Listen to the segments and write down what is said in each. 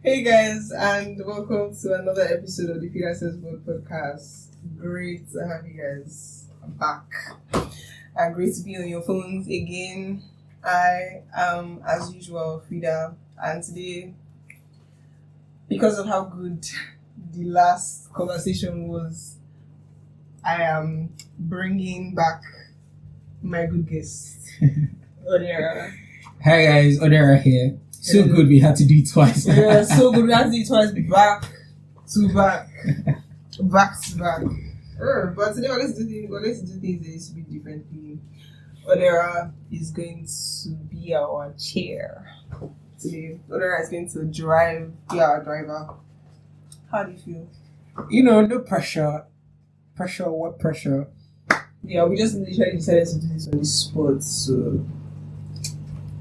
Hey guys, and welcome to another episode of the Peter's Board Podcast. Great to have you guys back. And great to be on your phones again. I am, as usual, Frida, and today, because of how good the last conversation was, I am bringing back my good guest, Odera. Hi guys, Odera here. So good we had to do it twice. Yeah, so good we had to do it twice. Back to back. Back to back. But today we're going to do things a little bit differently. Odera is going to be our chair today. Odera is going to be our driver. How do you feel? No pressure. What pressure? Yeah, we just literally decided to do this on the spot, so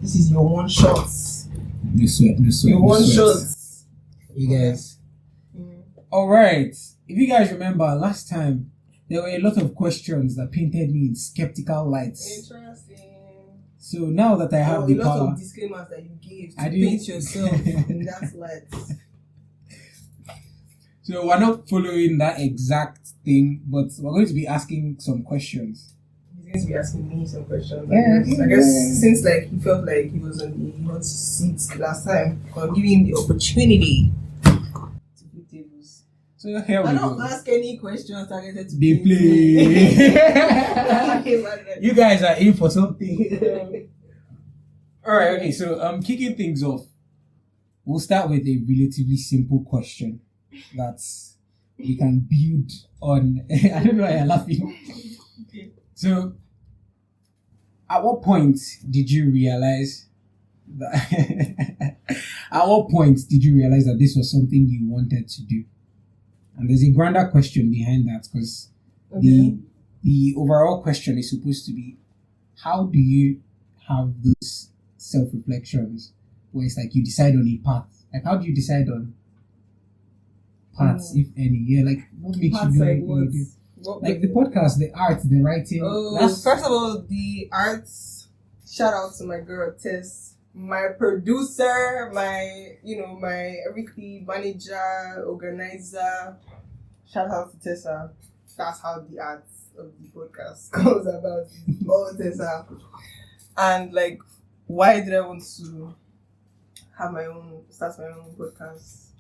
this is your one shot. No sweat. Your one shot. You guys. Alright. If you guys remember last time, there were a lot of questions that painted me in skeptical lights. Interesting. So now that I have the a lot power, of disclaimers that you gave to paint yourself in that light. So we're not following that exact thing, but we're going to be asking some questions. He's going to be asking me some questions. Yeah, I guess since he felt like he was on the hot seat last time, I'm giving him the opportunity to play tables. So here we I go. don't ask any questions targeted to They play. You guys are in for something. Alright, okay, so kicking things off, we'll start with a relatively simple question that we can build on. I don't know why you're laughing. Okay. So, at what point did you realize that this was something you wanted to do? And there's a grander question behind that, because the overall question is supposed to be, how do you have those self-reflections where it's like you decide on a path? Like, how do you decide on paths, if any? Yeah, like, what makes Paths you do like what what? you do? Like the podcast, the art, the writing. First of all, the arts. Shout out to my girl Tess, my producer, my everything manager, organizer. Shout out to Tessa. That's how the arts of the podcast comes about. Oh, Tessa. And why did I want to start my own podcast?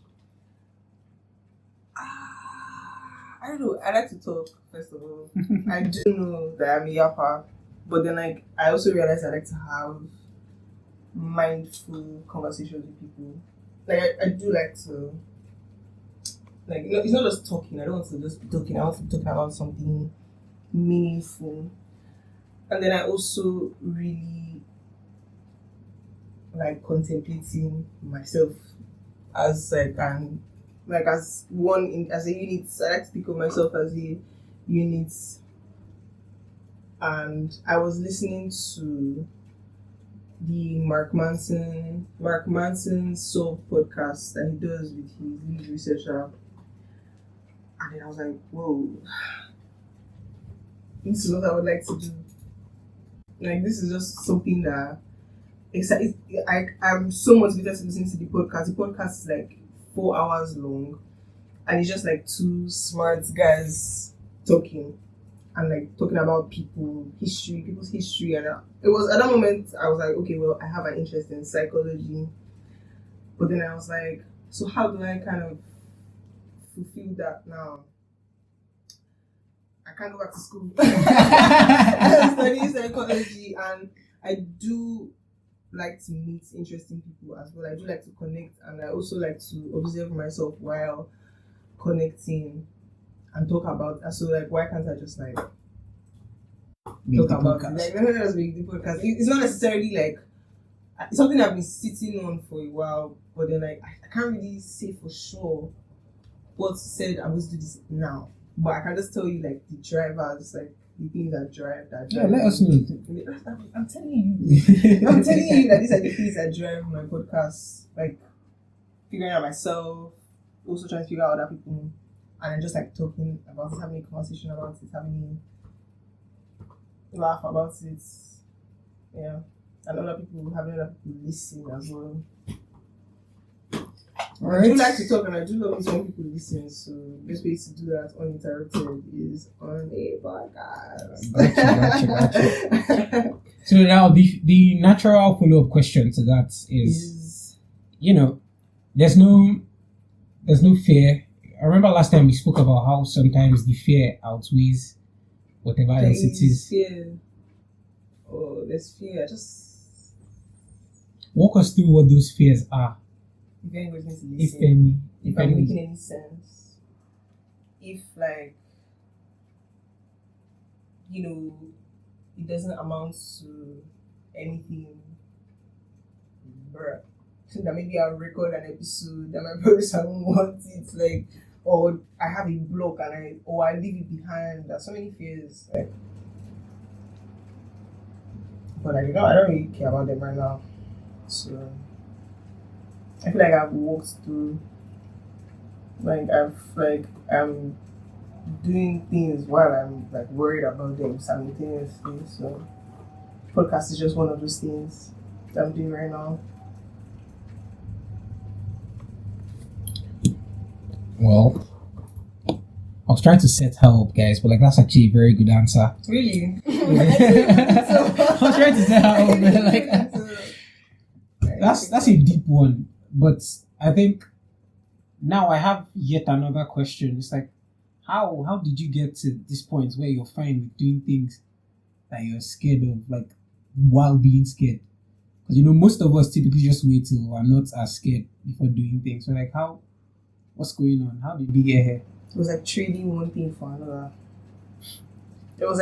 I don't know. I like to talk, first of all. I do know that I'm a yapper, but then I also realize I like to have mindful conversations with people. I do like to it's not just talking. I don't want to just be talking. I want to be talking about something meaningful. And then I also really like contemplating myself as as a unit. I like to think of myself as a unit. And I was listening to the Mark Manson Soul podcast that he does with his lead researcher. And then I was like, whoa, this is what I would like to do. This is just something that I'm so motivated to listen to the podcast. The podcast is 4 hours long, and it's just two smart guys talking and talking about people's history. And it was at that moment I was like, okay, well, I have an interest in psychology, but then I was like, so how do I kind of fulfill that now? I can't go back to school. I'm studying psychology, and I do like to meet interesting people as well. I do like to connect, and I also like to observe myself while connecting and talk about it. So why can't I just talk about it? Let me just make the podcast. It's not necessarily it's something I've been sitting on for a while, but then I can't really say for sure what said I'm going to do this now. But I can just tell you the drivers, the things that drive. Yeah, let us know. I'm telling you. I'm telling you that these are the things that drive my podcast. Figuring out myself, also trying to figure out other people, and then just talking about it, having a conversation about it, having a laugh about it. Yeah. And having other people listen as well. I do like to talk, and I do love it when people listen. So the best way to do that uninterrupted is on a podcast. Gotcha. So now the natural follow-up question to that is, there's no fear. I remember last time we spoke about how sometimes the fear outweighs whatever else it is. Fear. Oh, there's fear. Just walk us through what those fears are. If anybody's going to listen. If any. If I'm making any sense. If it doesn't amount to anything, bruh. That maybe I'll record an episode that my producer wants it, or I have a block and I leave it behind. There's so many fears. But I don't really care about them right now. So I feel like I've walked through, I'm doing things while I'm worried about them simultaneously. So podcast is just one of those things that I'm doing right now. Well, I was trying to set her up, guys, but that's actually a very good answer. Really? I was trying to set her up, that's a deep one. But I think now I have yet another question. It's how did you get to this point where you're fine with doing things that you're scared of, while being scared? Because most of us typically just wait till we're not as scared before doing things. So what's going on? How did we get here? It was trading one thing for another. It was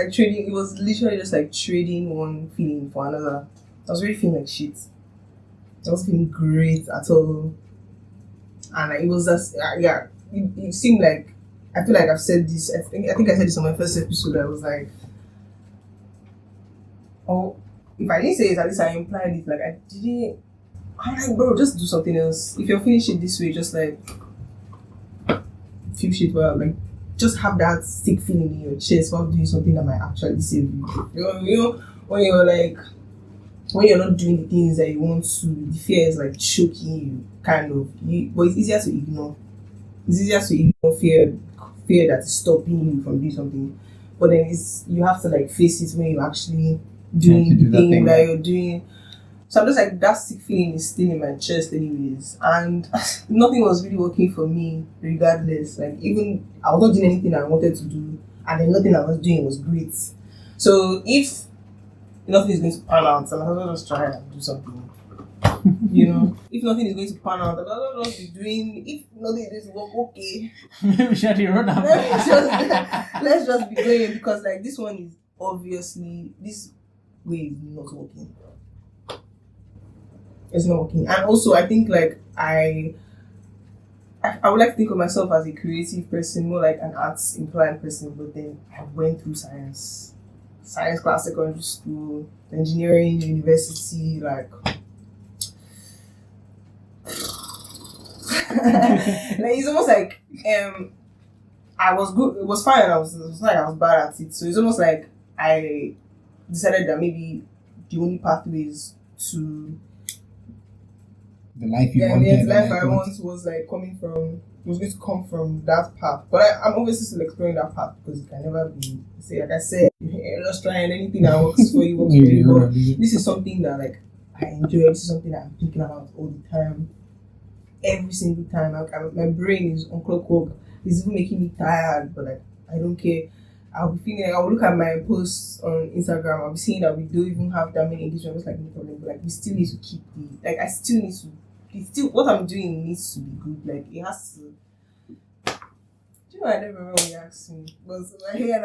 literally just trading one feeling for another. I was really feeling like shit. I wasn't feeling great at all. And it was just, it seemed like, I feel like I've said this, I think I said this on my first episode. I was like, oh, if I didn't say it, at least I implied it. I'm like, bro, just do something else. If you're feeling it this way, just feel shit well, just have that sick feeling in your chest while doing something that might actually save you. When you're not doing the things that you want to, the fear is choking you, kind of. But it's easier to ignore. It's easier to ignore fear that is stopping you from doing something. But then you have to face it when you're actually doing the thing that you're doing. So I'm just that sick feeling is still in my chest anyways. And nothing was really working for me regardless. Even I was not doing anything I wanted to do, and then nothing I was doing was great. So if nothing is going to pan out, I might just try and do something. If nothing is going to pan out, I might just be doing. If nothing is going to work, okay. Maybe we should run out. Let's just be going, because this one is obviously, this way is not working. It's not working. And also I think I would like to think of myself as a creative person, more like an arts inclined person, but then I went through science class, secondary school, engineering, university, it's almost I was good, it was fine, it was not I was bad at it. So it's almost I decided that maybe the only pathway is to the life you wanted. The life I want was was going to come from that path. But I'm obviously still exploring that path, because it can never be, like I said, you're just trying anything that works for you, works for you. But this is something that I enjoy. This is something that I'm thinking about all the time. Every single time. My brain is on clockwork. It's even making me tired, but I don't care. I'll be feeling I'll look at my posts on Instagram. I'll be seeing that we don't even have that many engagements. No problem. But we still need to keep I still need to. What I'm doing needs to be good. It has to. Do you know, I never remember when you asked me. But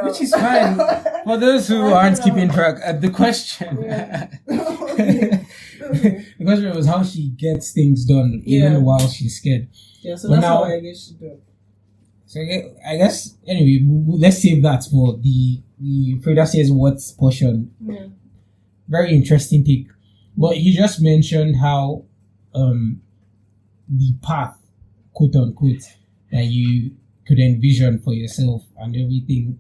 which is fine. For those who aren't keeping track, the question. The question was how she gets things done, even while she's scared. Yeah, so that's how I get shit done. So I guess, anyway, let's save that for the Freda says what portion. Yeah. Very interesting take. But you just mentioned how the path, quote unquote, that you could envision for yourself and everything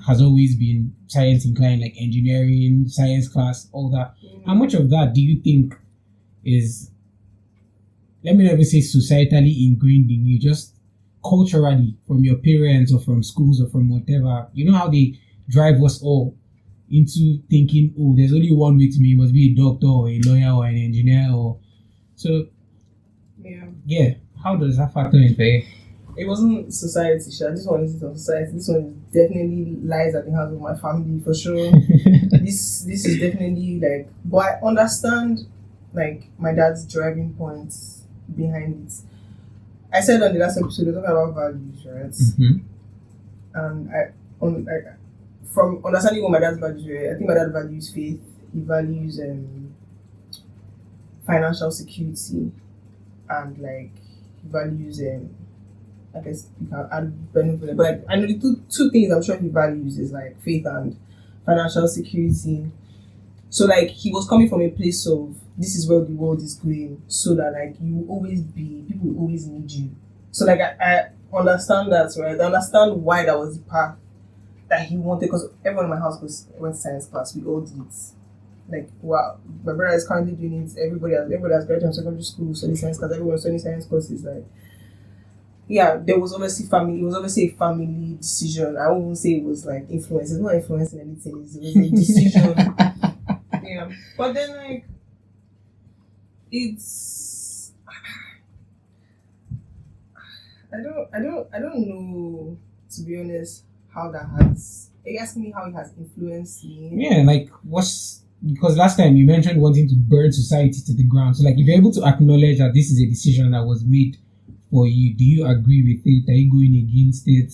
has always been science inclined, engineering, science class, all that. How much of that do you think is let me not even say societally ingrained in you, just culturally from your parents or from schools or from whatever. You know how they drive us all into thinking, oh, there's only one way to me, it must be a doctor or a lawyer or an engineer or so. Yeah. How does that factor in for you? It wasn't society, Sha. This one isn't on society. This one definitely lies at the hands of my family for sure. This is definitely like, but I understand like my dad's driving points behind it. I said on the last episode, we're talking about values, right? Mm-hmm. And from understanding what my dad's values were, I think my dad values faith. He values financial security, and like he values I guess you can add benefit, but like, I know the two things I'm sure he values is like faith and financial security. So like he was coming from a place of this is where the world is going, so that like you will always be, people will always need you. So like I understand that, right? I understand why that was the path that he wanted, because everyone in my house went to science class. We all did it. Like, wow, my brother is currently doing it. Everybody has graduated from secondary school, studying science class. Everyone studying science courses. Like, yeah, there was obviously family. It was obviously a family decision. I won't say it was like influence. It's not influencing anything. It was a decision. Yeah, but then like, it's I don't know, to be honest, how that has. Are you asking me how it has influenced me? Yeah, like because last time you mentioned wanting to burn society to the ground. So like if you're able to acknowledge that this is a decision that was made for you, do you agree with it? Are you going against it?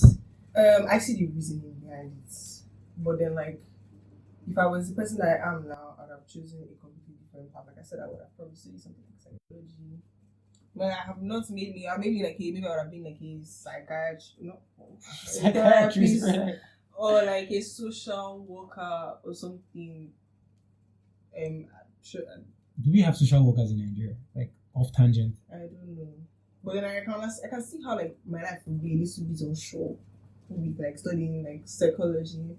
I see the reasoning behind it. But then like, if I was the person that I am now, I'd have chosen a completely different path. Like I said, I would have probably studied something like psychology. But I have not made me, maybe I would have been like a psychiatrist, Psychiatrist, right? Or like a social worker or something. Sure, Do we have social workers in Nigeria? Like off tangent. I don't know. But then I can see how like my life would be a little bit unsure with like studying like psychology.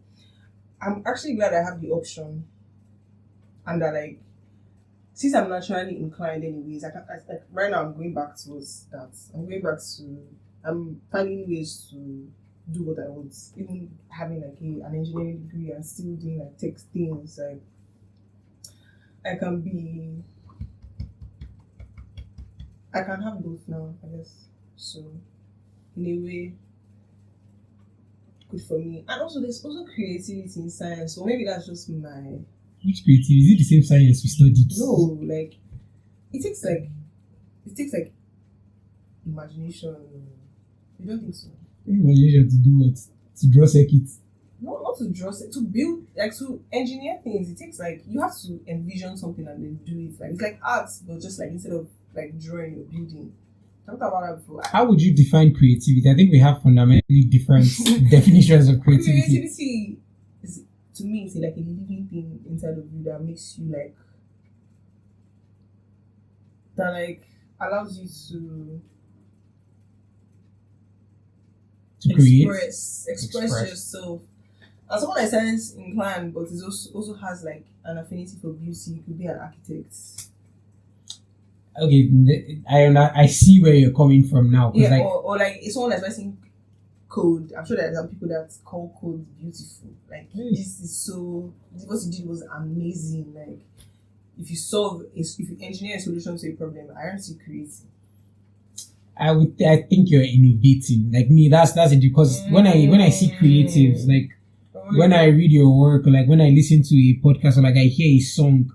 I'm actually glad I have the option, and that like, since I'm naturally inclined anyways, right now I'm going back towards that. I'm finding ways to do what I want, even having like an engineering degree and still doing like tech things. Like I can have both now, I guess. So in a way, good for me. And also there's also creativity in science. So maybe that's just my. Which creativity? Is it the same science we studied? No, like it takes like imagination. You don't think so? Imagination to do what? To draw circuits. No, not to draw, to build, like to engineer things. It takes like, you have to envision something and then do it. Like it's like art, but just like instead of like drawing or building. Talked about that before. How would you define creativity? I think we have fundamentally different definitions of creativity. Creativity is, to me, it's like a living thing inside of you that makes you like, that like allows you to create, express yourself. And someone like science inclined, but it also has like an affinity for beauty. You could be an architect. Okay, I see where you're coming from now. Yeah, like, or like it's someone that's writing code. I'm sure there are people that call code beautiful. Like this is so. What you did was amazing. Like if you engineer a solution to a problem, aren't you creative? I think you're innovating. Like me, that's it. Because when I see creatives, like when I read your work, or like when I listen to a podcast, or like I hear a song,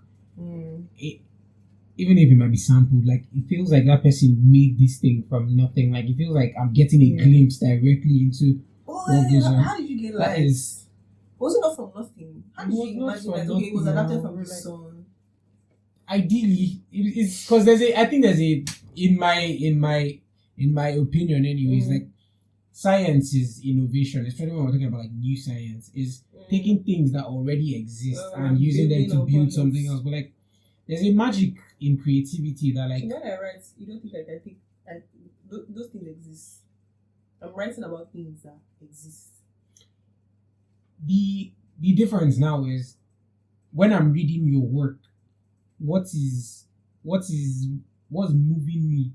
even if it might be sampled, like it feels like that person made this thing from nothing. Like it feels like I'm getting a glimpse directly into what goes on. How did you get like? Was it not from nothing? How did you imagine that? Okay, it was adapted from the song. Ideally, it's because I think there's a in my opinion, anyways, like science is innovation, especially when we're talking about like new science, is taking things that already exist and using them to build something else. But like, there's a magic in creativity that like. When I write, you don't think like I think those things exist. I'm writing about things that exist. The difference now is when I'm reading your work, what's moving me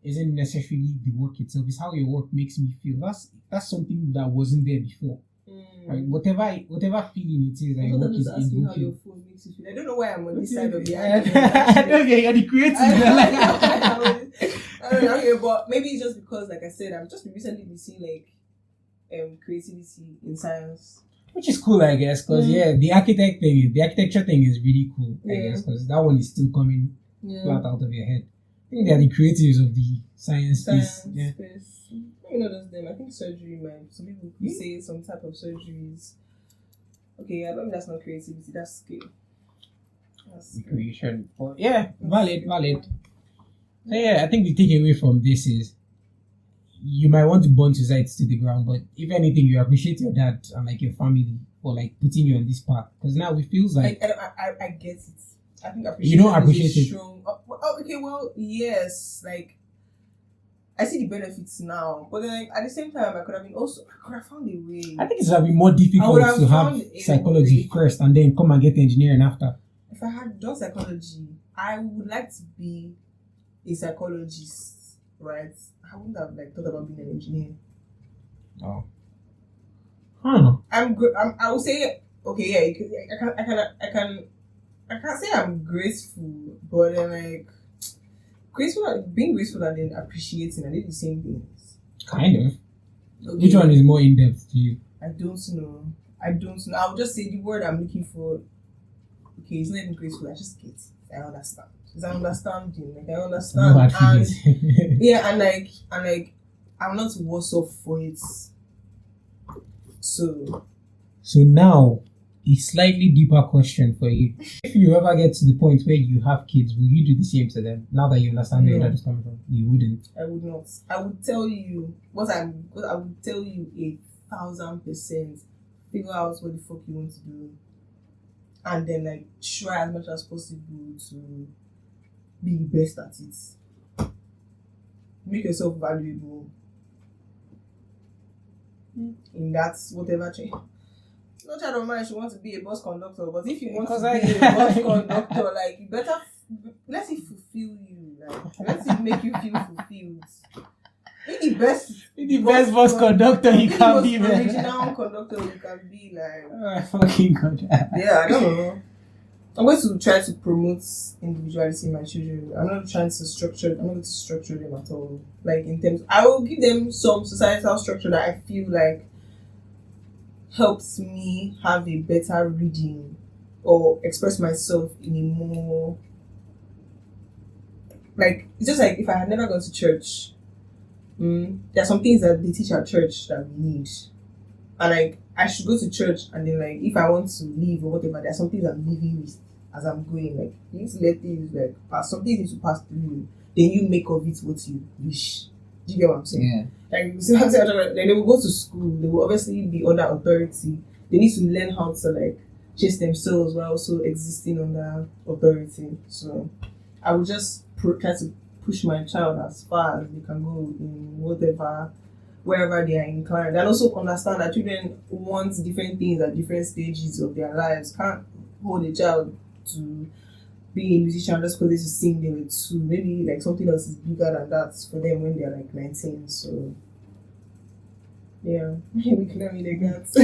isn't necessarily the work itself. It's how your work makes me feel. That's something that wasn't there before. Right? Whatever feeling it is that your work is asking how invoking. your phone makes you feel. I don't know why I'm on this side of the Okay, you're the creative. I don't know, but maybe it's just because, like I said, I've just recently been seeing like creativity in science, which is cool, I guess, because the architecture thing is really cool, I guess, because that one is still coming flat out of your head. I think they are the creatives of the science space. Yeah. You know, those them. I think surgery, man. Some people could say some type of surgeries. Okay, I mean that's not creativity. That's skill. Creation. But valid. So I think the takeaway from this is you might want to burn society to the ground, but if anything, you appreciate your dad and like your family for like putting you on this path. Because now it feels like I get it. I think you don't appreciate it. Okay, well, yes, like I see the benefits now, but then like, at the same time, I could have found a way. I think it would have been more difficult to have psychology first and then come and get engineering after. If I had done psychology, I would like to be a psychologist, right? I wouldn't have like thought about being an engineer. Oh. I would say okay, yeah. I can't say I'm graceful, but then like being graceful and then appreciating, are they the same things? Kind of. Okay. Which one is more in depth to you? I don't know. I would just say the word I'm looking for. Okay, it's not even graceful. I just get it. I understand. It's an understanding. Like I understand. And and like I'm not worse off for it. So now, a slightly deeper question for you. If you ever get to the point where you have kids, will you do the same to them? Now that you understand where that is coming from, you wouldn't. I would not. I would tell you I would tell you 1,000%. Figure out what the fuck you want to do, and then like try as much as possible to be the best at it. Make yourself valuable in that whatever change. No child of mine should want to be a bus conductor, but if you want to be a bus conductor, like you better let it fulfill you, like let it make you feel fulfilled. Be the best bus conductor you can be, man. Original conductor you can be, like. Fucking God. Yeah, I don't know. I'm going to try to promote individuality in my children. I'm not going to structure them at all. Like in terms, I will give them some societal structure that I feel like helps me have a better reading or express myself in a more like it's just like if I had never gone to church. There are some things that they teach at church that we need, and like I should go to church, and then like if I want to leave or whatever, there are some things I'm living with as I'm going. Like you need to let things like pass. Some things need to pass through you. Then you make of it what you wish. Do you get what I'm saying? Yeah. Like you see what I'm saying? Like they will go to school. They will obviously be under authority. They need to learn how to like chase themselves while also existing under authority. So I would just try to push my child as far as they can go in wherever they are inclined, and also understand that children want different things at different stages of their lives. Can't hold a child to be a musician just because they just sing them with two. Maybe like something else is bigger than that for them when they're like 19. So yeah, we clear me the gaps.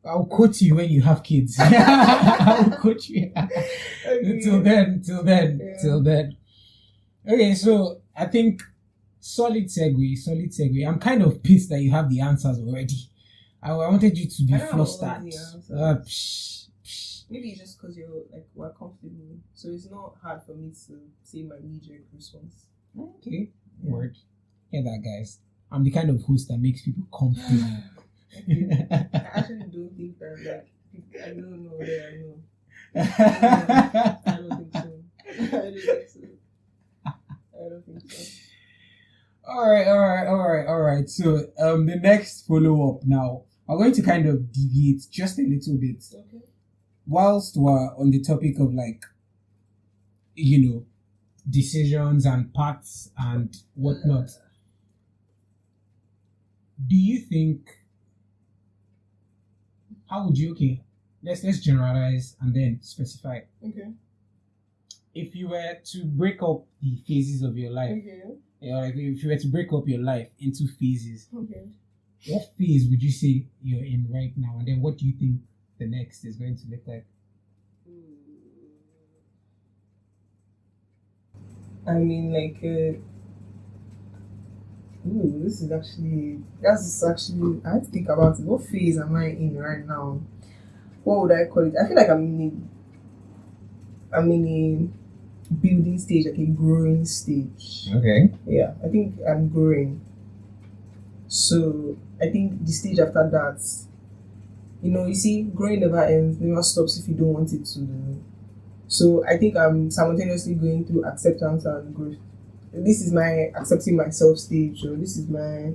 I'll coach you when you have kids. I'll coach you. Okay. Till then. Okay, so I think solid segue. I'm kind of pissed that you have the answers already. I wanted you to be flustered. Maybe it's just because we're comfortable, so it's not hard for me to say my knee-jerk response. Okay, word. Hear that, guys? I'm the kind of host that makes people comfortable. I actually don't think that. Like, I don't know whether I don't think so. I don't think so. All right. So the next follow-up now, we're going to kind of deviate just a little bit. Okay. Whilst we're on the topic of like, decisions and paths and whatnot, do you think, let's generalize and then specify. Okay. If you were to break up the phases of your life, like if you were to break up your life into phases, Okay. what phase would you say you're in right now? And then what do you think the next is going to look like? I mean, like, that's actually, I have to think about it. What phase am I in right now? What would I call it? I feel like I'm in a building stage, like a growing stage. Okay. Yeah, I think I'm growing. So I think the stage after that, you see, growing never ends, never stops if you don't want it to. So I think I'm simultaneously going through acceptance and growth. This is my accepting myself stage. So this is my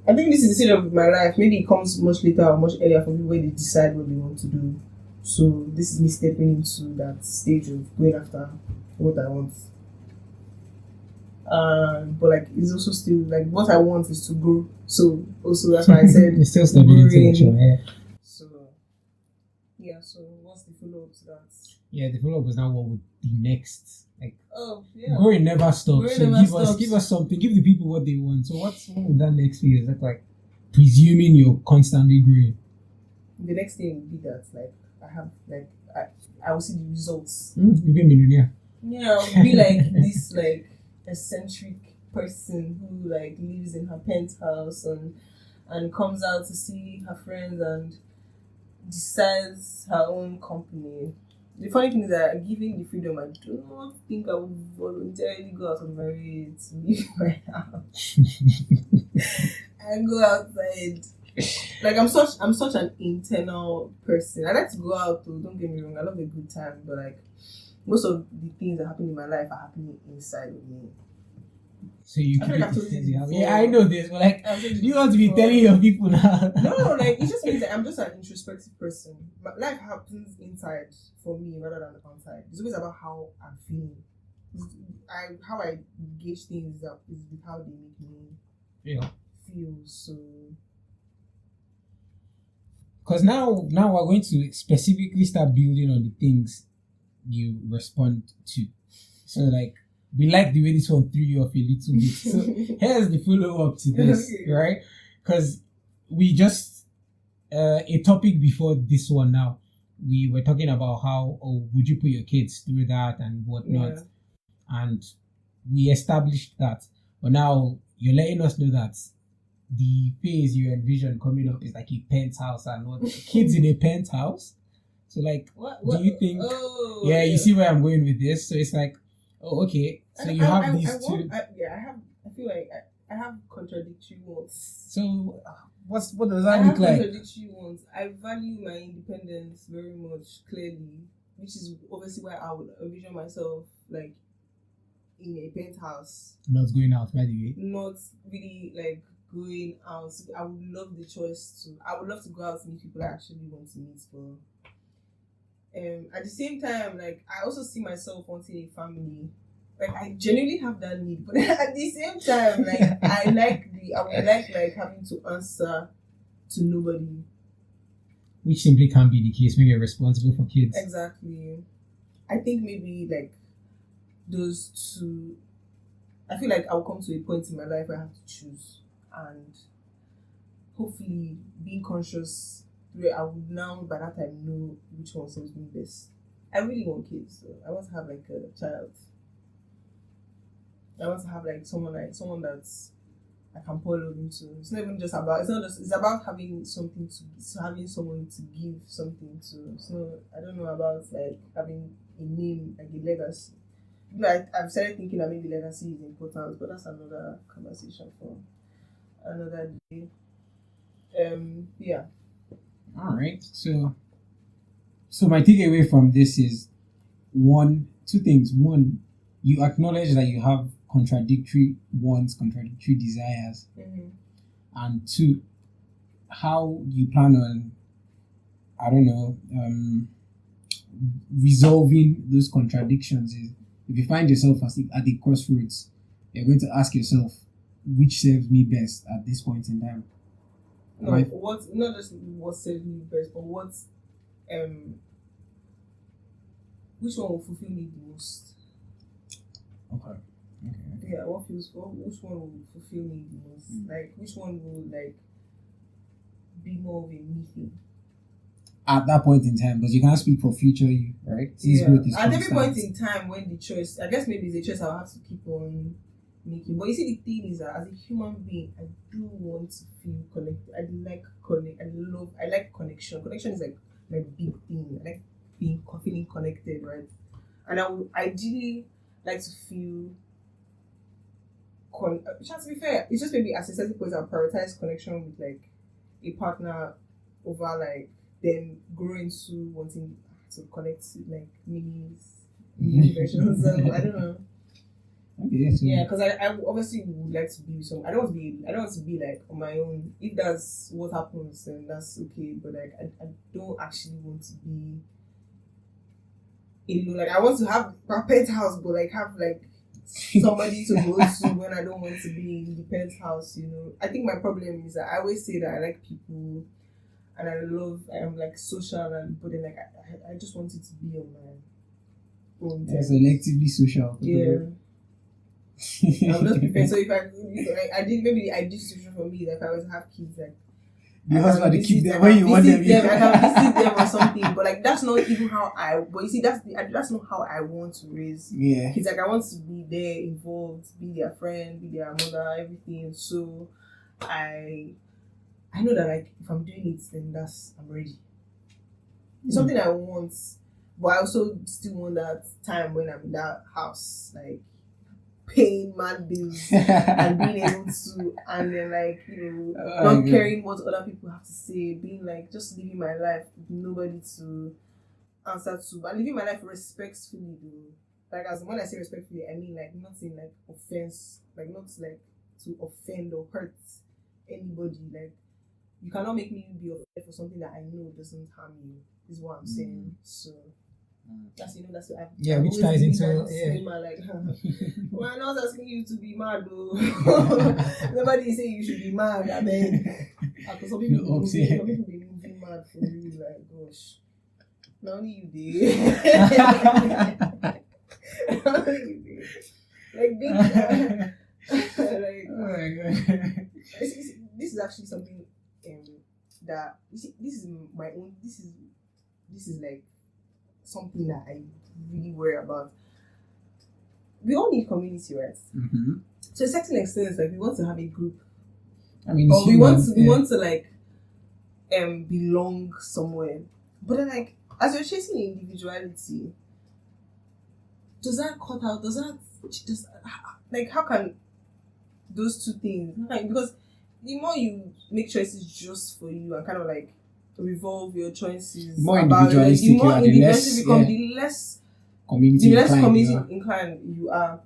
I think this is the stage of my life. Maybe it comes much later or much earlier for people where they decide what they want to do. So this is me stepping into that stage of going after what I want. But like it's also still like what I want is to grow. So also that's why I said it's still stepping into it, yeah. So yeah, so what's the follow-up to that? Yeah, the follow-up is now what would the next, like, yeah. growing never stops. Growing So never stops. give us something, give the people what they want. So what would that next phase look like? Presuming you're constantly growing. The next thing would be that like I will see the results. You'll be a millionaire. Yeah, I'll be like this like eccentric person who like lives in her penthouse and comes out to see her friends and decides her own company. The funny thing is that given the freedom, I do not think I would voluntarily go out of my way to leave my house and go outside. Like I'm such an internal person. I like to go out though, don't get me wrong, I love a good time, but like most of the things that happen in my life are happening inside of me. So you I keep feel like it I've told you this before. Yeah, I know this, but like, I've told do you you this want to be before. telling your people now? No, like it just means that I'm just an introspective person. But life happens inside for me rather than outside. It's always about how I'm feeling. How I gauge things up is with how they make me feel. So because now we're going to specifically start building on the things you respond to. So like we like the way this one threw you off a little bit. So here's the follow-up to this, Okay. right? Because we just a topic before this one now. We were talking about how would you put your kids through that and whatnot. Yeah. And we established that. But now you're letting us know that the phase you envision coming up is like a penthouse and what kids in a penthouse. So like What do you think yeah, you see where I'm going with this? So it's like, oh okay. So you have these two. I feel like I have contradictory wants. So what does I that have look like? contradictory wants. I value my independence very much, clearly, which is obviously why I would envision myself like in a penthouse. Not going out, by the way. Not really like going out. I would love the choice to. I would love to go out and meet people I actually want to meet, but at the same time, like I also see myself wanting a family. Like I genuinely have that need, but at the same time, like I would like having to answer to nobody. Which simply can't be the case when you're responsible for kids. Exactly. I think maybe like those two. I feel like I'll come to a point in my life where I have to choose, and hopefully being conscious where I would now by that time know which one serves me best. I really want kids, so I want to have like a child. I want to have like someone that's I can pour love into. It's not even just about. It's about having something having someone to give something to. So I don't know about like having a name like a legacy. Like I've started thinking that maybe legacy is important, but that's another conversation for another day. Yeah. All right. So my takeaway from this is two things. One, you acknowledge that you have contradictory wants, contradictory desires. Mm-hmm. And two, how you plan on, I don't know, resolving those contradictions is if you find yourself at the crossroads, you're going to ask yourself, which serves me best at this point in time? No, not just what serves me best, but which one will fulfill me the most? Okay. Yeah, what feels for which one will fulfill me the most? Like which one will like be more of a me thing? At that point in time, because you can't speak for future you, right? Since Yeah. growth is At every constant. point in time when the choice, I guess maybe it's a choice I'll have to keep on making. But you see, the thing is that as a human being, I do want to feel connected. I like connection. Connection is like my big thing. I like feeling connected, right? And I would ideally like to feel to be fair, it's just maybe at a certain point I'll prioritize connection with like a partner over like them growing to wanting to connect to like mini versions. So I don't know. Okay, so Yeah, because I obviously would like to be with some. I don't want to be like on my own. If that's what happens, then that's okay. But like I don't actually want to be alone. Like I want to have a penthouse, but like have like somebody to go to when I don't want to be in the penthouse, you know. I think my problem is that I always say that I like people and I'm like social, and but then like I just want it to be on my own terms. selectively social. Yeah. I'm just prepared. So if I did maybe the ideal situation for me, like if I was to have kids, like The husband to keep them I when you want them. I can visit them or something. But like that's not even how But you see, that's not how I want to raise kids. Like I want to be there, involved, be their friend, be their mother, everything. So I know that like if I'm doing it, then I'm ready. It's something I want, but I also still want that time when I'm in that house, like paying mad bills and being able to, and then like not caring what other people have to say, being like just living my life with nobody to answer to, but living my life respectfully though. Like as when I say respectfully, I mean like not in like offense, like not like to offend or hurt anybody. Like you cannot make me be offended for something that I know doesn't harm you. Is what I'm saying. So. That's what I've which ties into like well, I'm not asking you to be mad though. Nobody say you should be mad. I mean, some people be moving mad for you, like gosh. Not only you did. Not only you did. Like big like oh my god. This is actually something that you see, this is my own this is like something that I really worry about. We all need community, right? Mm-hmm. To a certain extent, like we want to have a group. I mean, or we want to like belong somewhere. But then like as you're chasing individuality, does that like how can those two things? Because the more you make choices just for you and kind of like revolve your choices more individualistic, the more individualistic become, the less community inclined you are.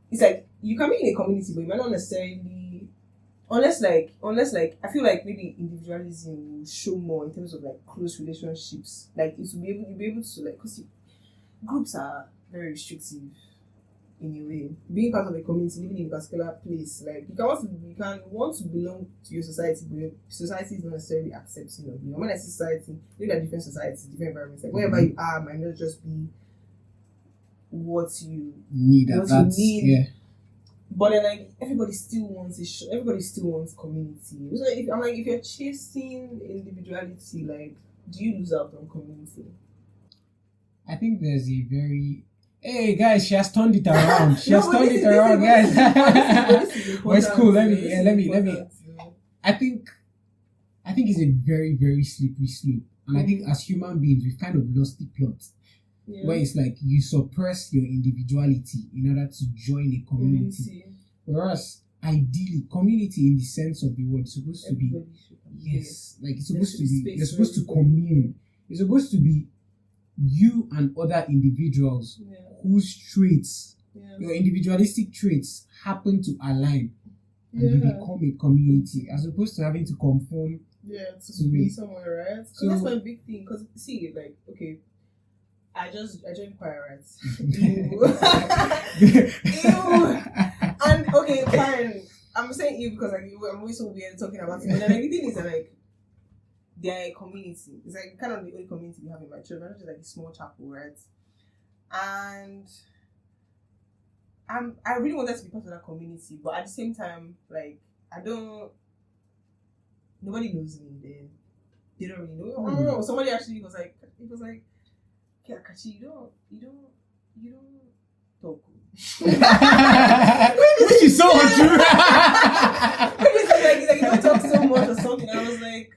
It's like you can be in a community, but you might not necessarily, unless like I feel like maybe individualism will show more in terms of like close relationships. Like you'll be able to like, because groups are very restrictive in a way. Being part of a community, living in a particular place, like you can want to belong to your society, but your society is not necessarily accepting of you. When I say society, there are different societies, different environments. Like wherever you are might not just be what you need. Yeah. But then like everybody still wants community. So if you're chasing individuality, like do you lose out on community? I think there's a very hey guys, she has turned it around. Guys. But it's cool. Let me. I think it's a very, very slippery slope, and I think as human beings we've kind of lost the plot. Yeah. Where it's like you suppress your individuality in order to join a community. Whereas ideally, community in the sense of the word is supposed to be like it's supposed to be. You're supposed to commune. It's supposed to be you and other individuals whose traits, your individualistic traits, happen to align and you become a community, as opposed to having to conform to be somewhere, right? So that's my big thing. Because see, like, okay, I joined choir, right? Ew. And okay, fine. I'm saying you because like I'm always so weird talking about it. But then everything is like they're a community. It's like kind of the only community we have in my church. It's like a small chapel, right? And I really wanted to be part of that community, but at the same time, like nobody knows me then. They don't really know. Oh, somebody actually was like, Kachi, you don't talk. Which is so untrue. He's like, you don't talk so much or something. I was like,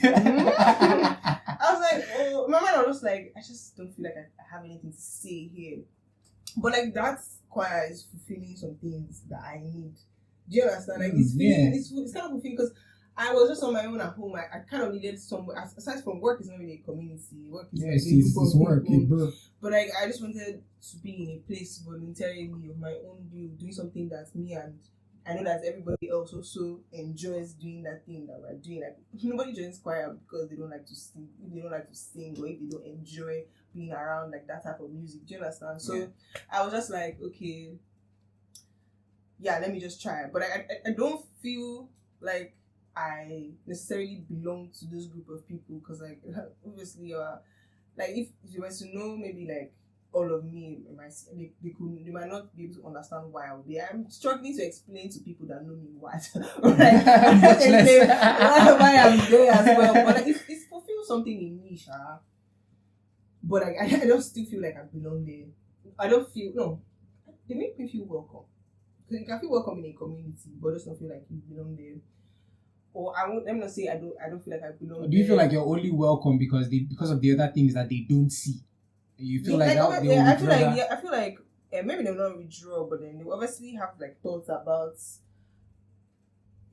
I was like, oh, my mind was just like, I just don't feel like I have anything to say here. But like that choir is fulfilling some things that I need. Do you understand? Like it's kind of fulfilling because I was just on my own at home. I kind of needed somewhere. Aside from work, is not really a community. Work is it's work, bro. But like I just wanted to be in a place voluntarily of my own view, doing something that's me, and I know that everybody else also enjoys doing that thing that we're doing. Like nobody joins choir because they don't like to sing. If they don't like to sing, or if they don't enjoy being around like that type of music. Do you understand? So I was just like, okay, yeah, let me just try. But I don't feel like I necessarily belong to this group of people because like obviously like if you were to know maybe like all of me, they might not be able to understand why I'm there. I'm struggling to explain to people that know me what right? why I'm there as well. But like it's fulfills something in me, but like I don't still feel like I belong there. I don't feel they make me feel welcome. You can feel welcome in a community, but just don't feel like you belong there. Or let me not say I don't feel like I belong. Or do you feel like you're only welcome because of the other things that they don't see? You feel like that? I feel like maybe they'll not withdraw, but then they obviously have like thoughts about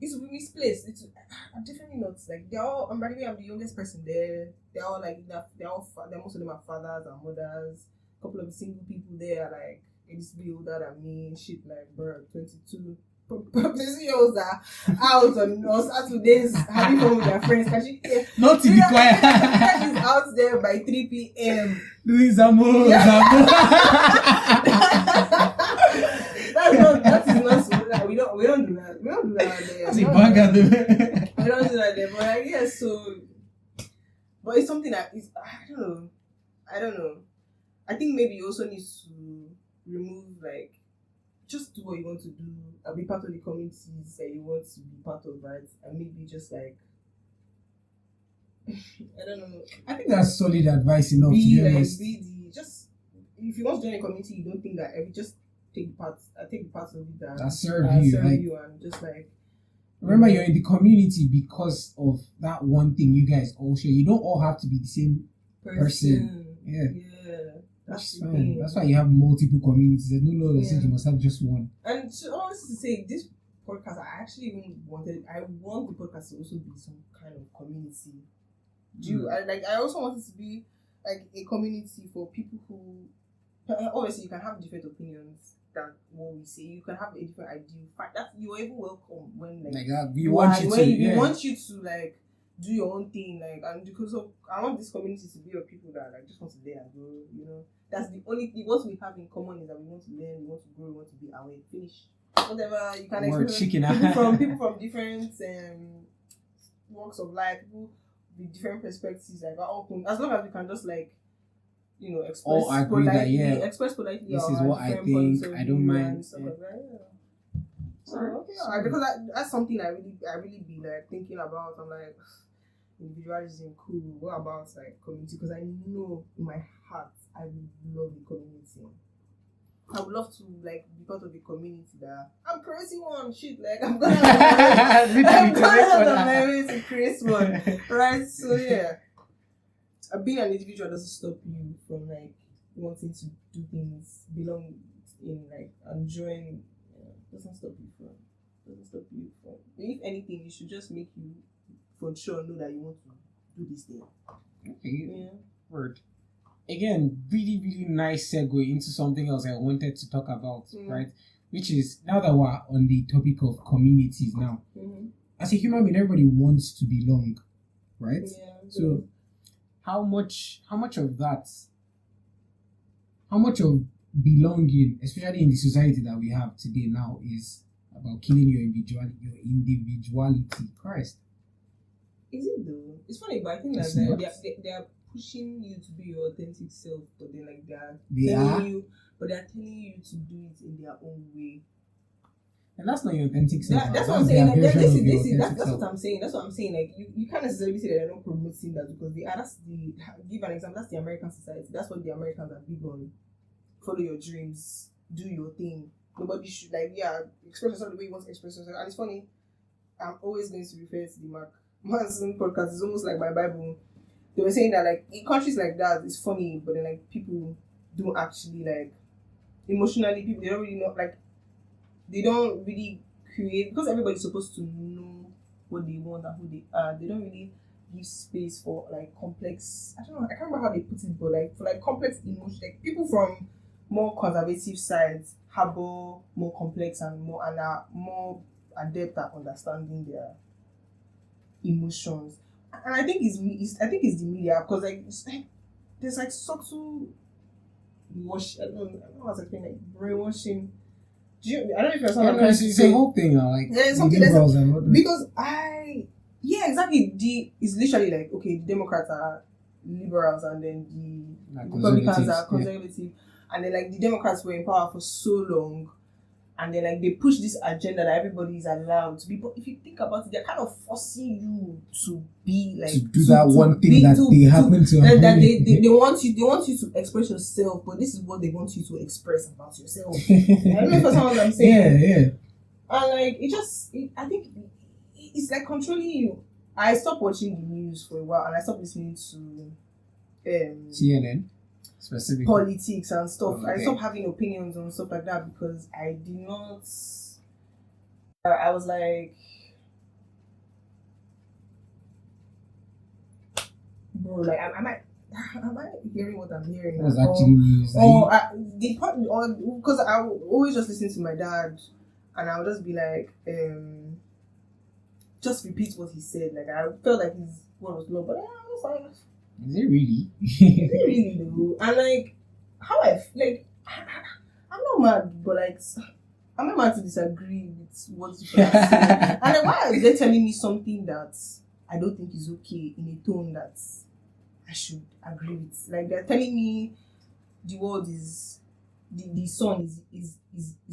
it's misplaced. It's definitely not like they're all. By the way, I'm the youngest person there. They're all like most of them are fathers and mothers. A couple of single people there are like it's be older than me. Shit, like bro, 22. 22-year-olds are out on Saturdays having fun with their friends. Not to be quiet. She's out there by 3 p.m. Doing Zamo. That is not so. We don't do that. We don't do that there. That's a banger though. We don't do that there. But I guess so. But it's something that is. I don't know. I think maybe you also need to remove like. Just do what you want to do and be part of the communities that you want to be part of, right? And maybe just like I don't know. I think that's solid advice enough to be honest. Just if you want to join a community, you don't think that just take parts of it that serve you and just like remember you're in the community because of that one thing you guys all share. You don't all have to be the same person. Yeah. That's fine. That's why you have multiple communities. There's no law that says you must have just one. And to honestly say, this podcast, I actually even want the podcast to also be some kind of community. I also want it to be like a community for people who obviously you can have different opinions than what we say. You can have a different idea. That you're even welcome when we want you to like do your own thing, like, and because of I want this community to be of people that like just want to learn and grow. That's the only thing. What we have in common is that we want to learn, we want to grow, we want to be aware. Finish. Whatever you can experience people from different walks of life, people with different perspectives, like open. As long as we can just like express politely. Express politely. This is what I think. I don't mind. Stuff like that, So because that's something I really be like thinking about. I'm like individualism, cool. What about like community? Because I know in my heart I would love the community. I would love to like be part of the community that I'm creating one. Shit, like I'm gonna have my way to create one, right? So yeah, being an individual doesn't stop you from like wanting to do things, belong in like enjoying. Doesn't stop you from. If anything, it should just make you for sure know that you want to do this thing. Okay. Word. Again, really, really nice segue into something else I wanted to talk about, right? Which is now that we're on the topic of communities now. Mm-hmm. As a human being, everybody wants to belong, right? Yeah. So, how much of belonging, especially in the society that we have today now, is about killing your individuality. Christ. Is it though? It's funny, but I think that pushing you to be your authentic self, but then like they're telling you to do it in their own way. And that's not your authentic self. That's what I'm saying. Like, that's what I'm saying. That's what I'm saying. Like you can't necessarily say that they're not promoting that because give an example. That's the American society. That's what the Americans are big on. Follow your dreams. Do your thing. Nobody should express yourself the way you want to express yourself. And it's funny. I'm always going to refer to the Mark Manson podcast. It's almost like my Bible. They were saying that like in countries like that, it's funny, but then like people don't actually like emotionally. People they don't really know like. They don't really create because everybody's supposed to know what they want and who they are. They don't really give space for like complex. I don't know. I can't remember how they put it, but like for like complex emotions, like people from more conservative sides harbor more complex and are more adept at understanding their emotions. And I think it's the media because like there's like subtle wash. I don't know how to explain like brainwashing. I don't know if you're something it's a whole thing now, like something because exactly. It's literally like okay, the Democrats are liberals and then the Republicans are conservative, and then like the Democrats were in power for so long, and then like they push this agenda that everybody is allowed to be. But if you think about it, they're kind of forcing you to be like to do that one thing that they happen to that they want you to express yourself, but this is what they want you to express about yourself. I don't know if that's what I'm saying. Yeah. And like I think it's like controlling you. I stopped watching the news for a while and I stopped listening to CNN. Specific politics and stuff. Okay. I stopped having opinions on stuff like that because I did not. I was like, bro, like, am I hearing what I'm hearing? That's actually news. Because I would always just listen to my dad, and I would just be like, just repeat what he said. Like I felt like his word was low, but I was like. Is it really? Is it really though? And like, I'm not mad, but like, I'm not mad to disagree with what you are saying. And then why are they telling me something that I don't think is okay in a tone that I should agree with? Like they're telling me the world is the sun is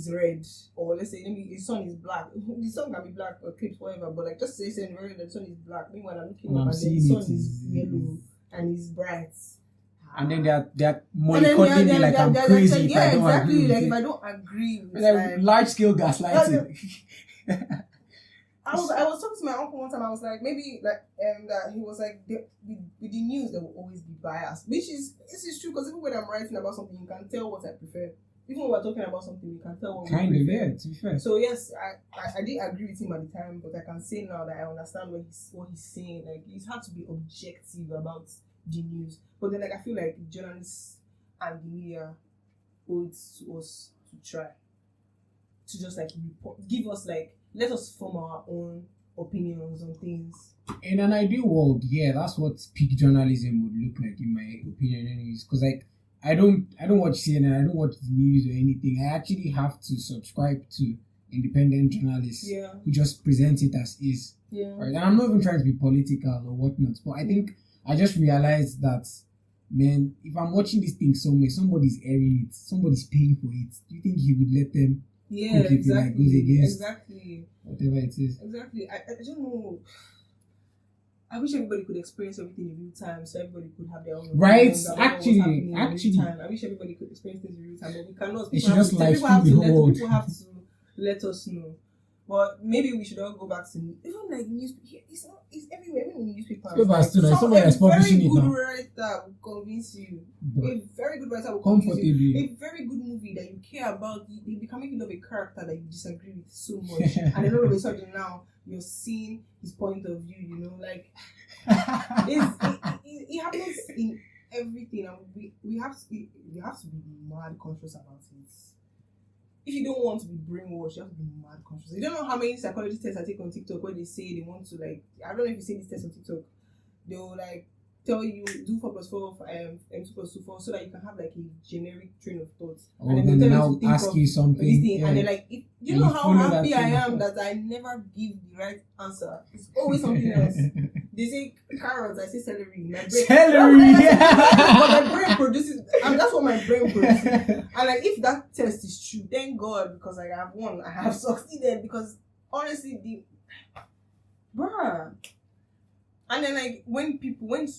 red, or let's say the sun is black. The sun can be black or clipped, whatever. But like just say red, the sun is black. Meanwhile, I'm looking up and the sun is yellow. And it's bright. And then they're monitoring me like I'm crazy if I don't agree. Like if I don't agree with like large scale gaslighting. I was talking to my uncle one time. I was like, maybe like that he was like with the news there will always be bias, which is this is true because even when I'm writing about something, you can tell what I prefer. Even when we're talking about something, you can tell what we prefer. Yeah, to be fair. So yes, I didn't agree with him at the time, but I can say now that I understand what he's saying. Like it's hard to be objective about the news, but then like I feel like journalists and the media owe it to us to try to just like report, give us like let us form our own opinions on things. In an ideal world, yeah, that's what peak journalism would look like in my opinion, anyways. Because like I don't watch CNN, I don't watch the news or anything. I actually have to subscribe to independent journalists who just present it as is. Yeah. Right? And I'm not even trying to be political or whatnot, but I think I just realized that, man, if I'm watching this thing somewhere, somebody's airing it, somebody's paying for it. Do you think he would let them cook it like goes against whatever it is? Exactly. I don't know. I wish everybody could experience everything in real time, so everybody could have their own right. Actually, I wish everybody could experience things in real time, but we cannot. People have to let us know. But maybe we should all go back to even like newspaper. It's everywhere, even in newspapers. Somebody is publishing it now. A very good writer will convince you. A very good writer will convince you. A very good movie that you care about, they become making love a character that you disagree with so much, and then all of a sudden now you're seeing his point of view. You know, like it happens in everything, and we have to be mad conscious about it. If you don't want to be brainwashed, you have to be mad conscious. You don't know how many psychology tests I take on TikTok where they say they want to like, I don't know if you see this test on TikTok, they'll like tell you do 4 + 4 2 + 2 4 so that you can have like a generic train of thoughts. Oh, and then they'll ask you something. And they're like, you know how happy I am that I never give the right answer. It's always something else. They say carrots, I say celery. My brain, Celery! but my brain produces, and that's what my brain produces. And like, if that test is true, thank God, because like, I have won, I have succeeded. Because honestly, bruh. And then like, when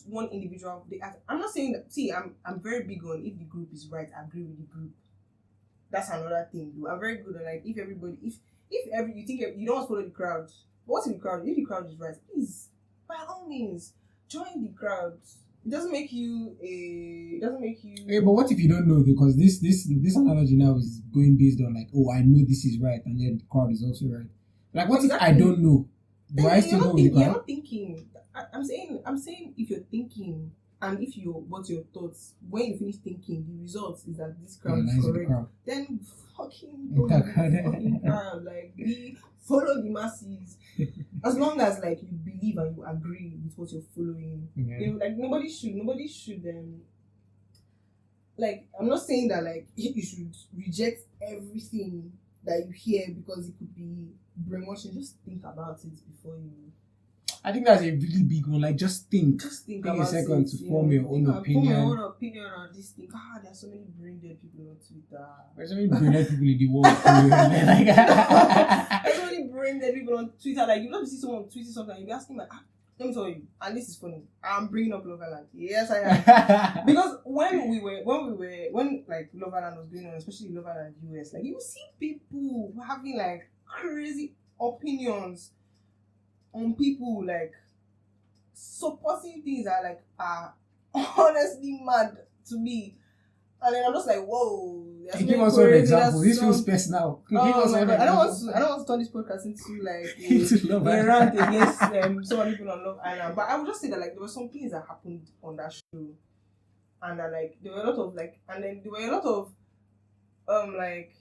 one individual, they ask, I'm not saying that. See, I'm very big on if the group is right, I agree with the group. That's another thing, though. I'm very good on like, if everybody, if you think you don't want to follow the crowd. But what's in the crowd? If the crowd is right, please, by all means, join the crowd. It doesn't make you. Hey, but what if you don't know? Because this analogy now is going based on like, oh, I know this is right, and then the crowd is also right. Like, what exactly. if I don't know? Do I still go with the crowd? You're not thinking. I'm saying if you're thinking and if what's your thoughts when you finish thinking, the result is that this crowd is correct. Then fucking go with the fucking crowd. Like, follow the masses. As long as like you believe and you agree with what you're following. Yeah. You know, like nobody should like, I'm not saying that like you should reject everything that you hear because it could be brainwashing. Just think about it before you. I think that's a really big one. Like, just think. Take a second to form your own opinion. Form your own opinion on this thing. There are so many brain dead people on Twitter. There's so many brain dead people in the world. There's so many brain dead people on Twitter. Like, you love to see someone tweeting something and you be asking like, let me tell you, and this is funny. I'm bringing up Love Island. Yes, I am. Because when like Love Island was going on, especially Love Island US, like you see people having like crazy opinions on people, like supporting things that like are honestly mad to me. And then I'm just like, whoa. Give us one example. This feels personal. I don't want to turn this podcast into like a rant against so many people on Love Island. But I would just say that like there were some things that happened on that show, and that like there were a lot of like, and then there were a lot of like,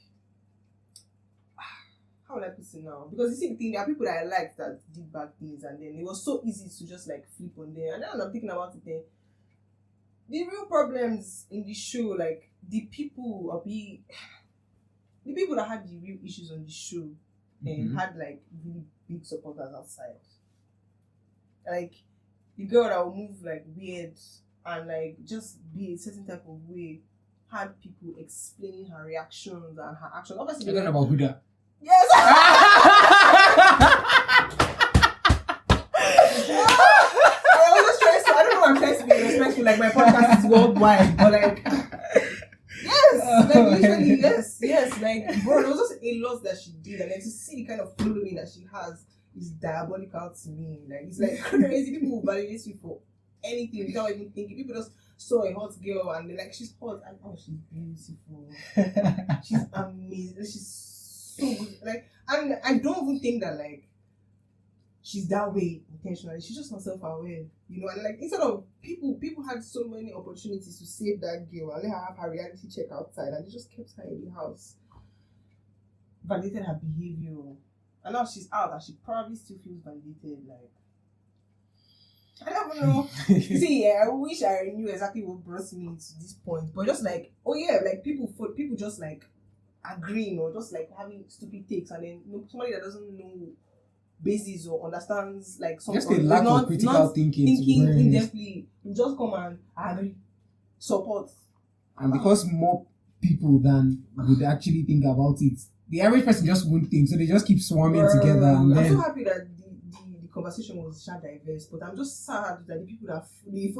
how would I put it now? Because you see the thing, there are people that I like that did bad things, and then it was so easy to just like flip on them. And then I'm thinking about it then. The real problems in the show, like the people that had the real issues on the show and had like really big supporters outside. Like the girl that would move like weird and like just be a certain type of way had people explaining her reactions and her actions. Obviously, I don't know about Huda. Yes. I'm trying to be respectful, like my podcast is worldwide, but like, yes, like literally, yes, like, bro, there was just a lot that she did, and then to see the kind of following that she has is diabolical to me. Like, it's like crazy. People will validate you for anything without even thinking. People just saw a hot girl and they're like, she's hot, and oh, she's beautiful, she's amazing, she's so good. Like, and I don't even think that like she's that way intentionally. She's just not self-aware, you know. And like, instead of people had so many opportunities to save that girl and let her have her reality check outside, and they just kept her in the house, validated her behavior, and now she's out and she probably still feels validated. Like, I don't know. See, I wish I knew exactly what brought me to this point, but just like, oh yeah, like people just like agreeing or just like having stupid takes, and then somebody that doesn't know basis or understands like some just a lack of critical thinking in depthly, you just come and agree, support, and because more people than would actually think about it, the average person just won't think, so they just keep swarming together. And I'm so happy that the conversation was diverse, but I'm just sad that the people that the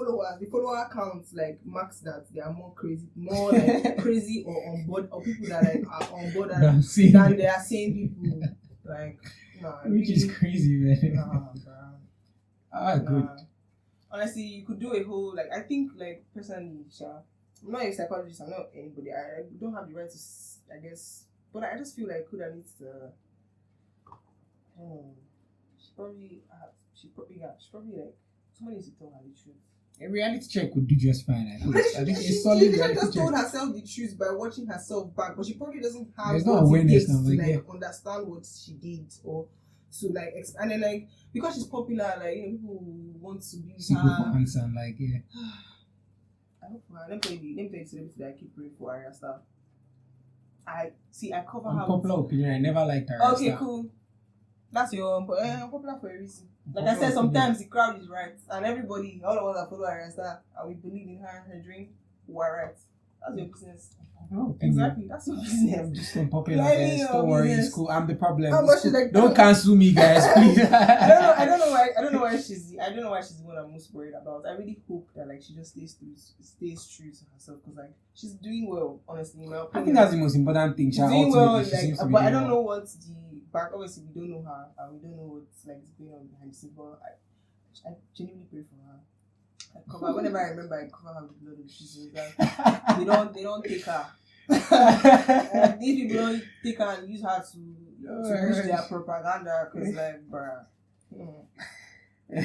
follower counts like marks that they are more like crazy or on board, or people that like are on board than they are saying people like. Which is crazy, man. Good. Honestly, you could do a whole, like, I think, like, personally, I'm not a psychologist, I'm not anybody. I don't have the right to, I guess, but I just feel like Kuda needs to, she probably, like, someone needs to tell her the truth. A reality check would do just fine, I think. It's solid. She just told herself the truth by watching herself back, but she probably doesn't have there's no awareness now, to understand what she did, or to like and then like because she's popular, like, you know, people want to be her. Answer and like, yeah. I hope let me tell you the celebrity that I keep praying for, Arya Star. I cover her. Popular opinion, I never liked her. Okay, cool. That's your popular for a reason. Like I said, sometimes the crowd is right, and everybody, all of us that follow her and that, and we believe in her and her dream, we're right. That's your business. No, Exactly, that's your business. I'm just unpopular. Clearly Guys. your Don't worry, business. it's cool. I'm the problem. Oh, but she's like, Don't cancel me, guys, please. I don't know why she's the one I'm most worried about. I really hope that like she just stays true to herself, because like she's doing well, honestly. In my I opinion, think that's the most important thing. she's doing well. Like, but I don't know. know what's the back. Obviously, we don't know her, and we don't know what's like going on behind the scenes. But I genuinely pray for her. Whenever I remember, I cover her with blood of Jesus. Like, they don't take her. These people don't take her and use her to push their propaganda, because like, bruh.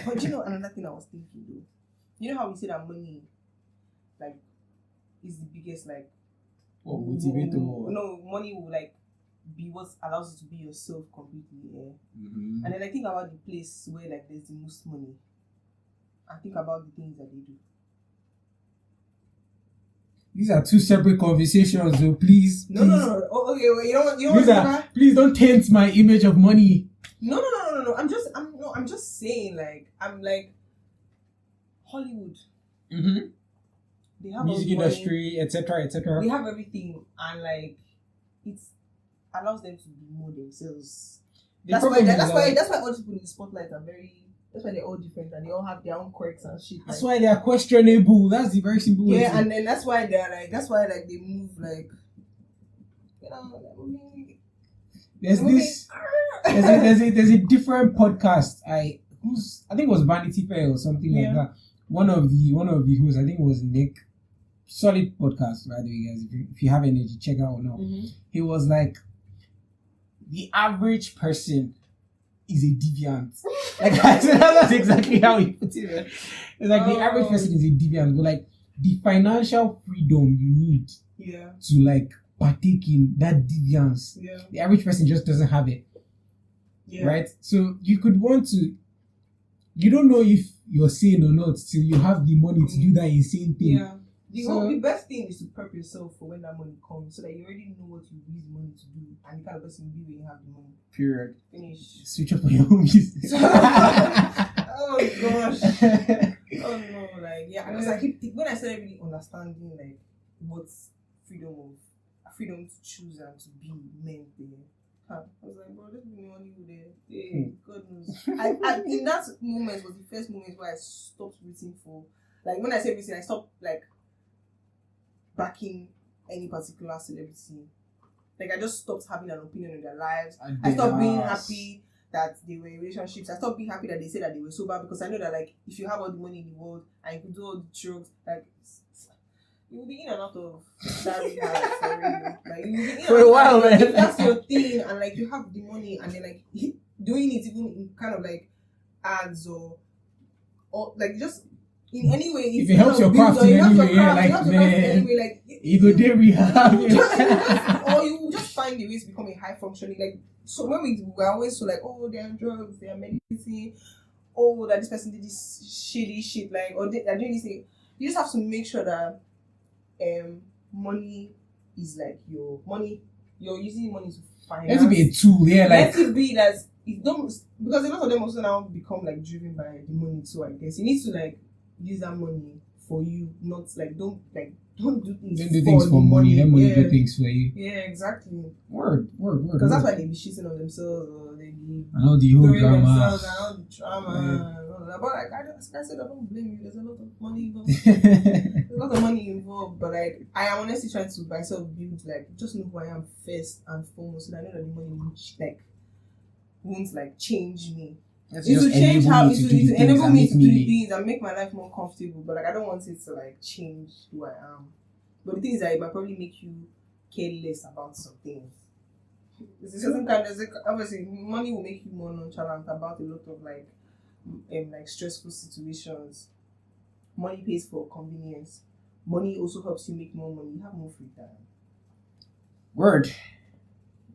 But you know another thing I was thinking though, you know how we say that money like is the biggest like Motivator. no, money will like be what allows you to be yourself completely, Mm-hmm. and then I think about the place where like there's the most money. I think about the things that they do. These are two separate conversations, so please. No. Oh, okay, well, you know what? Please don't taint my image of money. No. I'm just saying, like, I'm like Hollywood. Mm-hmm. They have Music all the money, industry, etc., etc. they have everything, and like it allows them to be more themselves. That's why all people in the spotlight are very. That's why they're all different, and they all have their own quirks and shit. That's why they are questionable. That's the very simple way. Yeah, and then that's why they move like, you know, they're moving. There's a different podcast. I think it was Vanity Fair or something like that. One of the hosts, I think it was Nick. Solid podcast, by the way, guys. If you have energy, check out or not. Mm-hmm. He was like, the average person is a deviant. Like that's exactly how he put it. It's like the average person is a deviant, but like the financial freedom you need to like partake in that deviance, the average person just doesn't have it. Right? So you could want to, you don't know if you're sane or not till you have the money to do that insane thing. The best thing is to prep yourself for when that money comes, so that you already know what you use the money to do, and the kind of person you be when you have the money. Period. Finish. Switch up on your own business. Oh gosh. Oh no, like because I keep when I started really understanding like what's freedom to choose and to be meant there. I was like, bro, there's no money there. Hey, God knows. I in that moment was the first moment where I stopped rooting for, like, when I say everything, I stopped like backing any particular celebrity. Like, I just stopped having an opinion on their lives. I stopped being happy that they were in relationships. I stopped being happy that they said that they were sober, because I know that like if you have all the money in the world and you could do all the drugs, like you will be in and out of that rehab for real. Like you will be in for a while, man. If that's your thing, and like you have the money, and then like doing it even in kind of like ads or like just in any way, if it helps your craft in any way, like man, you go there rehab, or you just find the ways to become a high functioning. Like, so when we're always so like, oh, they're on drugs, they're meditating, oh, that this person did this shady shit, like, or they're doing this thing. You just have to make sure that money is like your money. You're using money to finance. Let it be a tool, like let it be that it don't, because a lot of them also now become like driven by the money too. I guess you need to like use that money for you, not like don't do things. Don't do things for money. Let money do things for you. Yeah, exactly. Word. Because that's why they be shitting on themselves, or they be I know the whole drama. Themselves and all the drama. But like I said, I don't blame you. There's a lot of money involved. There's a lot of money involved, but like I am honestly trying to myself build, like, just know who I am first and foremost, so that I know that the money won't like change me. It will change how it will enable me to do the things and make my life more comfortable. But like I don't want it to like change who I am. But the thing is that it might probably make you care less about some things. There's a certain kind. Obviously, money will make you more nonchalant about a lot of like stressful situations. Money pays for convenience. Money also helps you make more money. You have more free time. Word.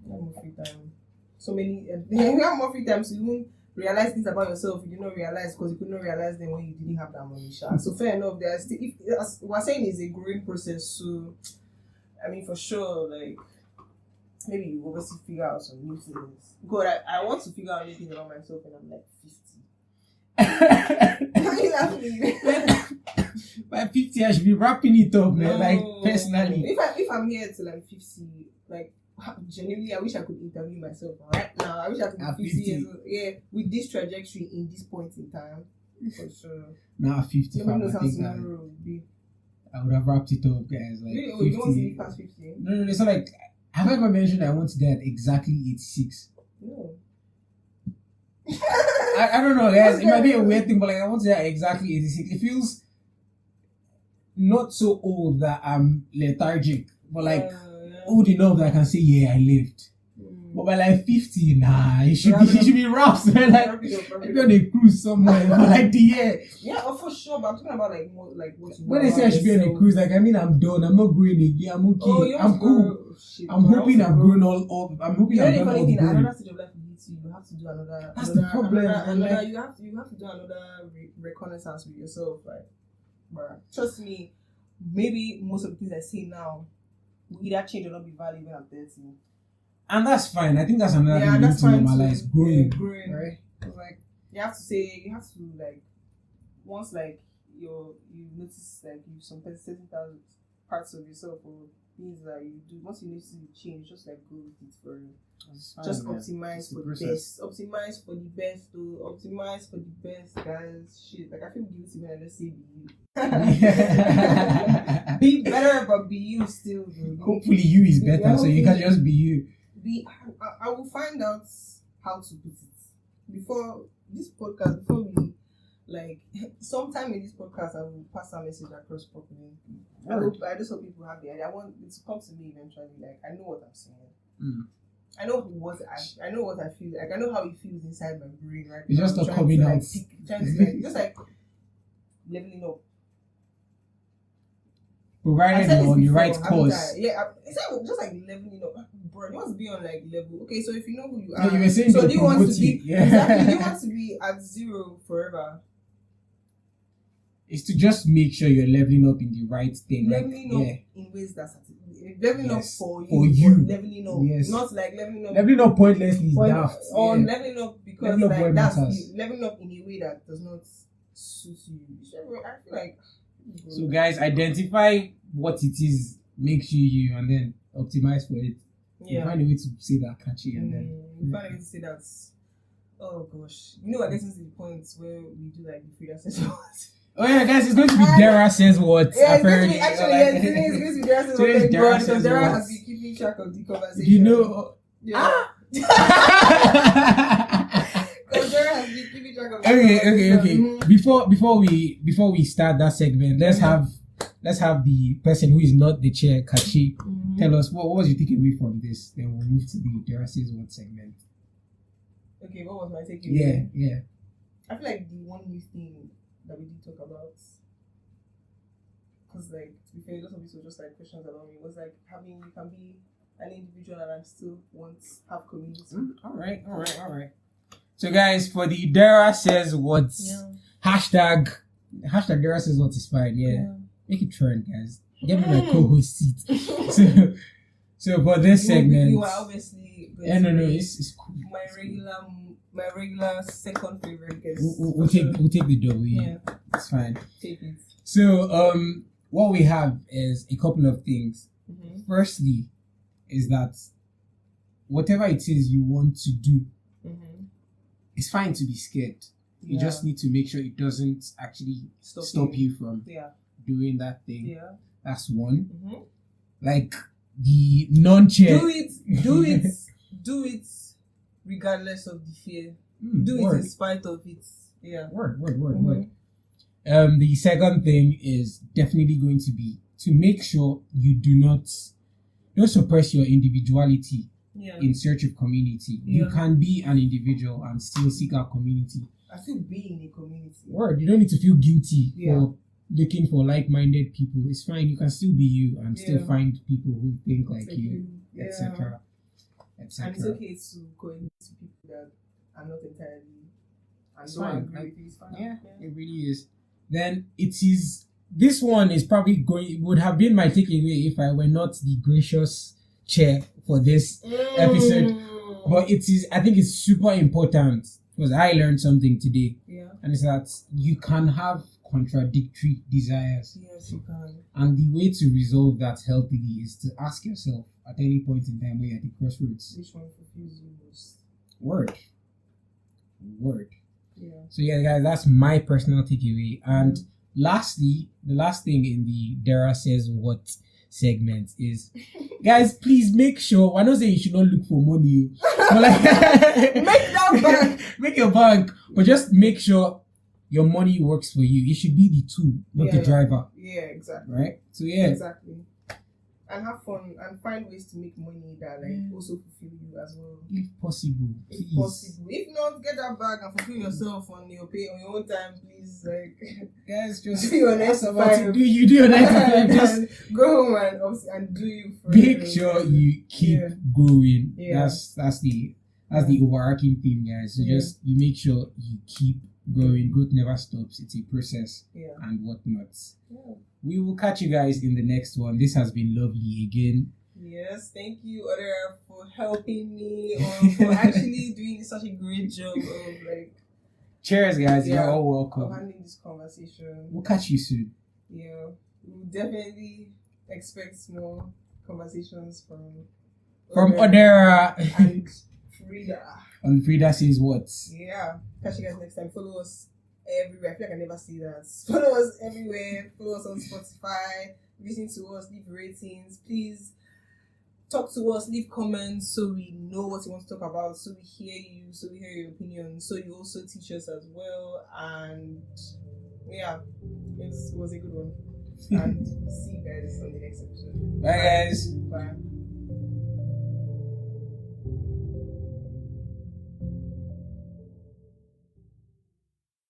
You have more free time. So many. You have more free time, so you won't realize things about yourself you did not realize, because you could not realize them when you didn't have that money. So fair enough. There are still, as we're saying, is a growing process. So I mean, for sure, like maybe you obviously figure out some new things. God, I want to figure out new things about myself when I'm like 50. Why are you laughing? By 50, I should be wrapping it up, man. Like, personally. If I'm here till I'm 50, like, genuinely, I wish I could interview myself right now. I wish I could be 50 years old. Yeah, with this trajectory in this point in time. For sure. Now, 50, I would have wrapped it up, guys. Like, really? 50. You want to be past 50? No, it's not like, have I ever mentioned I want to die at exactly 86? No. I don't know, guys. It might be a weird thing, but like, I want to die at exactly 86. It feels not so old that I'm lethargic, but like old enough that I can say, yeah, I lived. But by like 50, nah, it should be rough. So like, maybe on a cruise somewhere for like the year. Yeah, for sure. But I'm talking about like more like what's when they say I should be on a cruise, like I mean I'm done. I'm not growing again. I'm okay. Oh, I'm cool. I'm hoping I've grown all up. I'm hoping I've done all the growing. Another stage of life hits you. You have to do another. That's the problem. You have to do another reconnaissance with yourself, right? But trust me, maybe most of the things I say now will either change or not be valid when I'm 30. And that's fine. I think that's another thing we need to normalize. Growing, right? Like you have to like once like you notice like you some certain parts of yourself or things that you do. Once you notice you change, just like go with it for just optimize for the best. Optimize for the best, though. Optimize for the best, guys. Shit, like I feel guilty when I just say be you. Be better, but be you still. Dude. Hopefully, you is better, so you can just be you. I will find out how to put it before this podcast. Before we like, sometime in this podcast, I will pass that message across properly. I just hope people have the idea. I want it to come to me eventually. Like I know what I'm saying. I know what I feel. Like I know how it feels inside my brain. Right? It's just not coming out. Just like leveling up. Provided on the right course. Yeah, it's just like leveling up. Bro, you want to be on like level. Okay, so if you know who you are, no, you were saying so do you want to be exactly? Do you Yeah. want to be at zero forever? It's to just make sure you're leveling up in the right thing. Leveling up in ways that's leveling up for you. Leveling up, not like leveling up. Leveling up pointlessly is daft. Or leveling up because leveling up like that's matters. leveling up in a way that does not suit you. I feel like. So guys, identify what it is, make sure you, and then optimize for it. Yeah. Find a way to say that catchy, and then find a way to say that. Oh gosh, I guess it's the point where we do like the freedom session. Oh yeah, guys, it's going to be Dara says what. Yeah, it's going to be it's going to be Dara says what. Because Dara has been keeping track of the conversation. You know. Yeah. Okay. Before we start that segment, let's have the person who is not the chair, Kachi, tell us what was you taking away from this. Then we'll move to the Dara says what segment. Okay, what was my takeaway? Yeah. I feel like the one new thing that we did talk about, because like to be fair, those of these were just like questions about me. Was like you can be an individual and I still want to have community. All right. So guys, for the Dara says what hashtag Dara says what is fine. Yeah. Make it trend, guys. Get me my co-host seat. So for this segment, you are obviously it's cool. My regular second favorite guest. We'll take the double. Yeah, it's fine. Take it. So what we have is a couple of things. Firstly, is that whatever it is you want to do, it's fine to be scared. You just need to make sure it doesn't actually stop you from doing that thing. Yeah. That's one. Like the non-chair. Do it regardless of the fear. Do it in spite of it. Yeah. Word. The second thing is definitely going to be to make sure you don't suppress your individuality in search of community. You can be an individual and still seek out community. I still be in a community. Word. You don't need to feel guilty for looking for like-minded people. It's fine. You can still be you and still find people who think like you, etc. And it's okay to coexist with people that are not entirely. It's fine. It's fine. Yeah, it really is. Then it is. This one is probably would have been my takeaway if I were not the gracious chair for this episode. But I think it's super important because I learned something today. Yeah. And it's that you can have contradictory desires. Yes, you can. And the way to resolve that healthily is to ask yourself at any point in time when you're at the crossroads. Which one fulfills you most? Word. Yeah. So yeah, guys, that's my personal takeaway. And lastly, the last thing in the Dara Says What segment is, guys, please make sure, I don't say you should not look for money, but like make that bank. Make your bank, but just make sure your money works for you. It should be the tool, not the driver. Yeah, exactly. Right? So yeah. Exactly. And have fun and find ways to make money that also fulfill you as well. If possible. Please. If possible. If not, get that bag and fulfill yourself on your own time, please. Like, guys, just do your 9 to 5. Do your 9 to 5. Just go home and do you for make sure you keep growing. Yeah. That's the overarching theme, guys. So just you make sure you keep growing. Growth never stops. It's a process and whatnot. Yeah. We will catch you guys in the next one. This has been lovely again. Yes, thank you, Odera, for helping me or for actually doing such a great job of like. Cheers, guys. You're all welcome. Having this conversation. We'll catch you soon. Yeah, we'll definitely expect more conversations from Odera and Frida. And Frida Says What? Yeah, catch you guys next time. Follow us everywhere. I feel like I never see that. Follow us everywhere. Follow us on Spotify. Listen to us. Leave ratings. Please talk to us. Leave comments so we know what you want to talk about. So we hear you. So we hear your opinion. So you also teach us as well. And yeah, it was a good one. And see you guys on the next episode. Bye, guys. Bye.